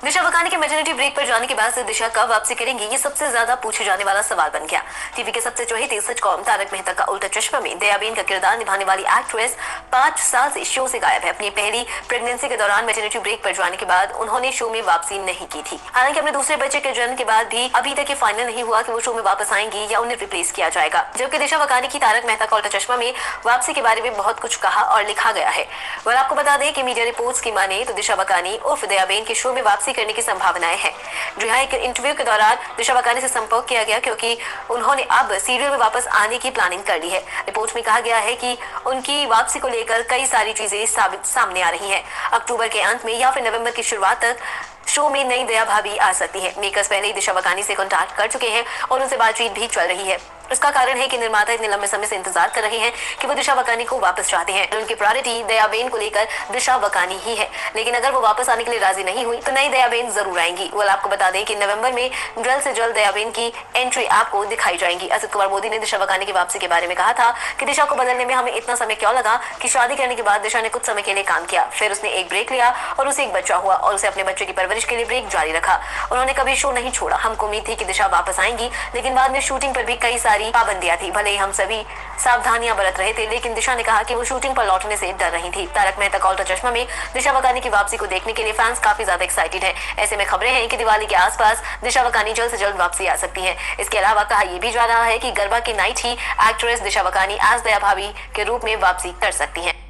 दिशा वकानी के maternity break पर जाने के बाद से दिशा कब वापसी करेंगी, ये सबसे ज्यादा पूछे जाने वाला सवाल बन गया। टीवी के सबसे चहेते सिटकॉम तारक मेहता का उल्टा चश्मा में दयाबेन का किरदार निभाने वाली एक्ट्रेस 5 साल से शो से गायब है। अपनी पहली प्रेगनेंसी के दौरान मैटरनिटी ब्रेक पर जाने के बाद उन्होंने शो में वापसी नहीं की थी। हालांकि अपने दूसरे बच्चे के जन्म के बाद भी अभी तक ये फाइनल नहीं हुआ कि वो शो में वापस आएंगी या उन्हें रिप्लेस किया जाएगा। जबकि दिशा वकानी की तारक मेहता का उल्टा चश्मा में वापसी के बारे में बहुत कुछ कहा और लिखा गया है। और आपको बता दें कि मीडिया रिपोर्ट्स की माने तो दिशा वकानी उर्फ दयाबेन के शो में वापसी करने की संभावनाएं है। जी हाँ, एक इंटरव्यू के दौरान दिशा वकानी से संपर्क किया गया क्योंकि उन्होंने अब सीरियल में वापस आने की प्लानिंग कर ली है। रिपोर्ट में कहा गया है कि उनकी वापसी को लेकर कई सारी चीजें सामने आ रही हैं। अक्टूबर के अंत में या फिर नवंबर की शुरुआत तक शो में नई दया भाभी आ सकती है। मेकर्स पहले ही दिशा वकानी से कॉन्टैक्ट कर चुके हैं और उनसे बातचीत भी चल रही है। इसका कारण है कि निर्माता इतने लंबे समय से इंतजार कर रहे हैं कि वो दिशा वकानी को वापस चाहते हैं। उनकी प्रायोरिटी दयाबेन को लेकर दिशा वकानी ही है, लेकिन अगर वो वापस आने के लिए राजी नहीं हुई तो नई दयाबेन जरूर आएंगी। वो आपको बता दें कि नवंबर में जल्द से जल्द दयाबेन की एंट्री आपको दिखाई जाएगी। असित कुमार मोदी ने दिशा वकानी की वापसी के बारे में कहा था कि दिशा को बदलने में हमें इतना समय क्यों लगा कि शादी करने के बाद दिशा ने कुछ समय के लिए काम किया, फिर उसने एक ब्रेक लिया और उसे एक बच्चा हुआ और उसे अपने बच्चे की परवरिश के लिए ब्रेक जारी रखा। उन्होंने कभी शो नहीं छोड़ा। हमको उम्मीद थी कि दिशा वापस आएंगी, लेकिन बाद में शूटिंग पर भी कई सारी पाबंदियां थी। भले ही हम सभी सावधानियां बरत रहे थे, लेकिन दिशा ने कहा कि वो शूटिंग पर लौटने से डर रही थी। तारक मेहता का उल्टा चश्मा में दिशा वकानी की वापसी को देखने के लिए फैंस काफी ज्यादा एक्साइटेड हैं। ऐसे में खबरें हैं कि दिवाली के आसपास दिशा वकानी जल्द से जल्द वापसी आ सकती हैं। इसके अलावा कहा यह भी जा रहा है कि गरबा की नाइट ही एक्ट्रेस दिशा वकानी एज दया भाभी के रूप में वापसी कर सकती हैं।